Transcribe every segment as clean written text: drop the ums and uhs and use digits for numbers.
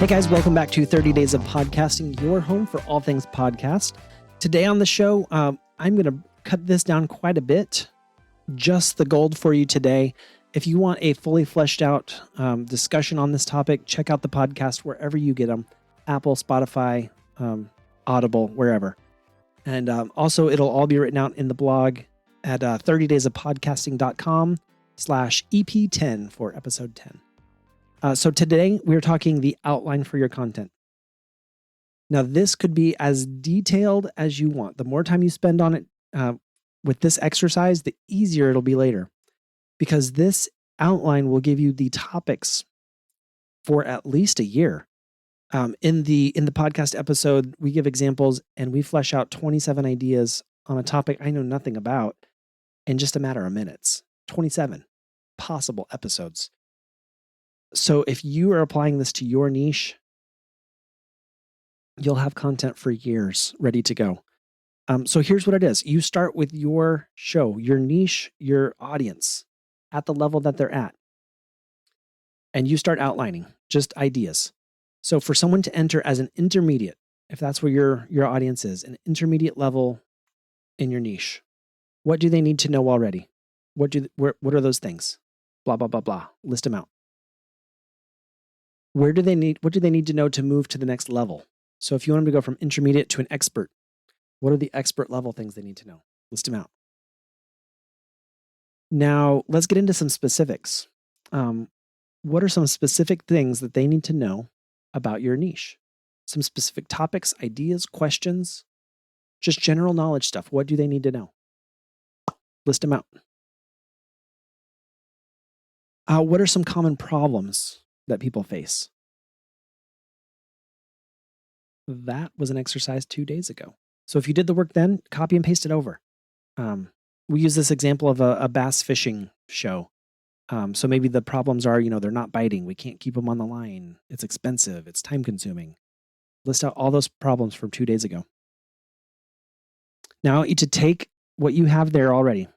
Hey guys, welcome back to 30 Days of Podcasting, your home for all things podcast. Today on the show, I'm going to cut this down quite a bit. Just the gold for you today. If you want a fully fleshed out discussion on this topic, check out the podcast wherever you get them. Apple, Spotify, Audible, wherever. And also, it'll all be written out in the blog at 30daysofpodcasting.com/EP10 for episode 10. So today we're talking the outline for your content. Now, this could be as detailed as you want. The more time you spend on it with this exercise, the easier it'll be later, because this outline will give you the topics for at least a year. In the podcast episode, we give examples and we flesh out 27 ideas on a topic I know nothing about in just a matter of minutes. 27 possible episodes. So if you are applying this to your niche, you'll have content for years ready to go. So here's what it is. You start with your show, your niche, your audience at the level that they're at. And you start outlining just ideas. So for someone to enter as an intermediate, if that's where your audience is, an intermediate level in your niche, what do they need to know already? What are those things? Blah, blah, blah, blah. List them out. What do they need to know to move to the next level? So if you want them to go from intermediate to an expert, what are the expert level things they need to know? List them out. Now, let's get into some specifics. What are some specific things that they need to know about your niche? Some specific topics, ideas, questions, just general knowledge stuff. What do they need to know? List them out. What are some common problems that people face? That was an exercise 2 days ago. So if you did the work then, copy and paste it over. We use this example of a bass fishing show. So maybe the problems are, they're not biting. We can't keep them on the line. It's expensive. It's time consuming. List out all those problems from 2 days ago. Now I want you to take what you have there already,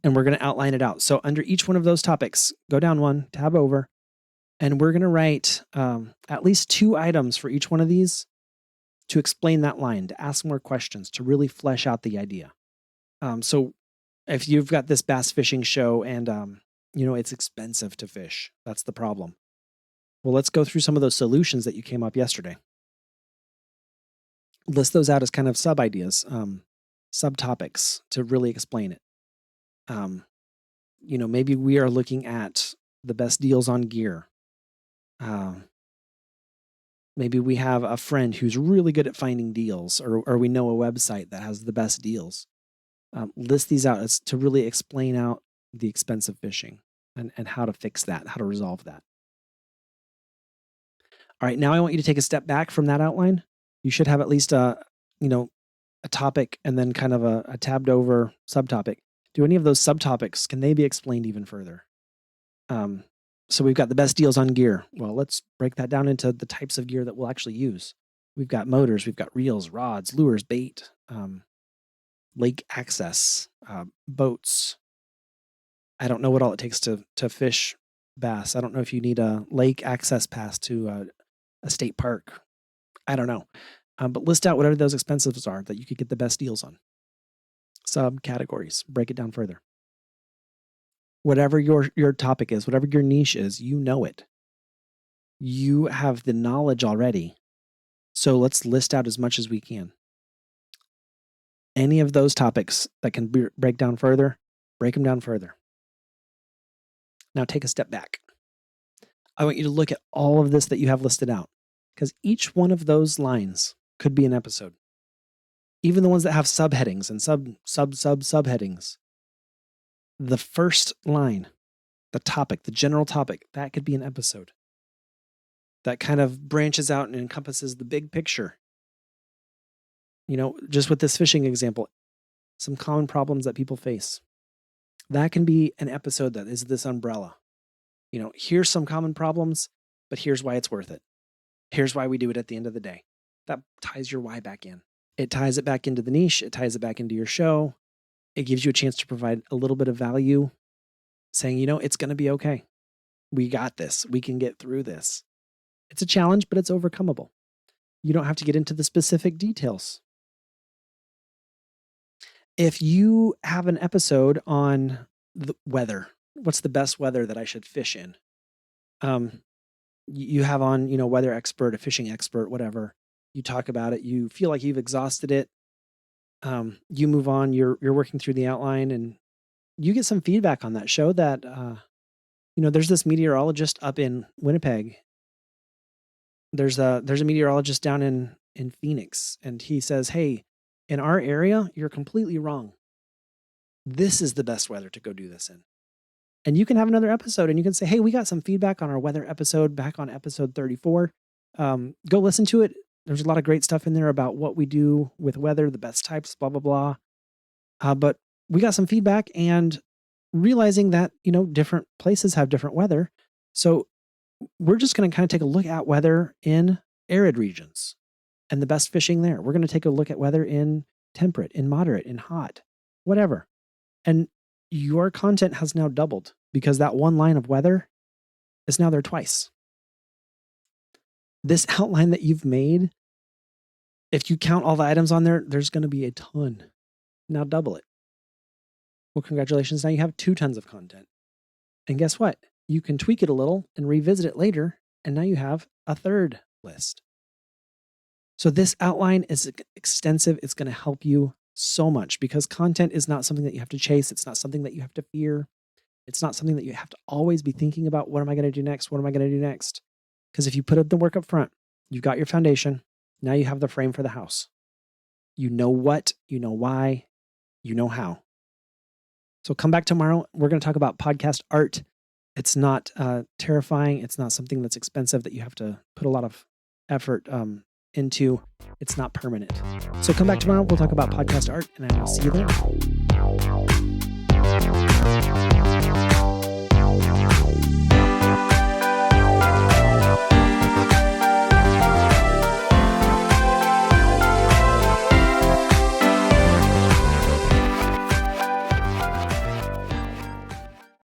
and we're going to outline it out. So under each one of those topics, go down one, tab over, and we're going to write at least 2 items for each one of these to explain that line, to ask more questions, to really flesh out the idea. So if you've got this bass fishing show and, it's expensive to fish, that's the problem. Well, let's go through some of those solutions that you came up yesterday. List those out as kind of sub-ideas, subtopics to really explain it. Maybe we are looking at the best deals on gear. Maybe we have a friend who's really good at finding deals, or we know a website that has the best deals. List these out as to really explain out the expensive fishing and how to fix that, how to resolve that. All right, now I want you to take a step back from that outline. You should have at least a topic and then kind of a tabbed over subtopic. Do any of those subtopics, can they be explained even further? So we've got the best deals on gear. Well, let's break that down into the types of gear that we'll actually use. We've got motors, we've got reels, rods, lures, bait, lake access, boats. I don't know what all it takes to fish bass. I don't know if you need a lake access pass to a state park. I don't know. But list out whatever those expenses are that you could get the best deals on. Subcategories, break it down further. Whatever your topic is, whatever your niche is, you know it. You have the knowledge already. So let's list out as much as we can. Any of those topics that can break down further, break them down further. Now take a step back. I want you to look at all of this that you have listed out, because each one of those lines could be an episode. Even the ones that have subheadings and subheadings. The first line, the topic, the general topic, that could be an episode. That kind of branches out and encompasses the big picture. Just with this fishing example, some common problems that people face. That can be an episode that is this umbrella. Here's some common problems, but here's why it's worth it. Here's why we do it at the end of the day. That ties your why back in. It ties it back into the niche. It ties it back into your show. It gives you a chance to provide a little bit of value, saying, it's going to be okay. We got this. We can get through this. It's a challenge, but it's overcomable. You don't have to get into the specific details. If you have an episode on the weather, what's the best weather that I should fish in? You have on, weather expert, a fishing expert, whatever. You talk about it. You feel like you've exhausted it. You move on. You're working through the outline, and you get some feedback on that show that there's this meteorologist up in Winnipeg. There's a meteorologist down in Phoenix, and he says, "Hey, in our area, you're completely wrong. This is the best weather to go do this in." And you can have another episode and you can say, "Hey, we got some feedback on our weather episode back on episode 34. Go listen to it. There's a lot of great stuff in there about what we do with weather, the best types, blah, blah, blah. But we got some feedback, and realizing that, different places have different weather. So we're just going to kind of take a look at weather in arid regions and the best fishing there. We're going to take a look at weather in temperate, in moderate, in hot, whatever." And your content has now doubled because that one line of weather is now there twice. This outline that you've made, if you count all the items on there, there's going to be a ton. Now double it. Well, congratulations. Now you have 2 tons of content. And guess what? You can tweak it a little and revisit it later. And now you have a 3rd list. So this outline is extensive. It's going to help you so much because content is not something that you have to chase. It's not something that you have to fear. It's not something that you have to always be thinking about. What am I going to do next? What am I going to do next? Because if you put up the work up front, you've got your foundation. Now you have the frame for the house. You know what, you know why, you know how. So come back tomorrow. We're going to talk about podcast art. It's not terrifying. It's not something that's expensive that you have to put a lot of effort into. It's not permanent. So come back tomorrow. We'll talk about podcast art, and I will see you then.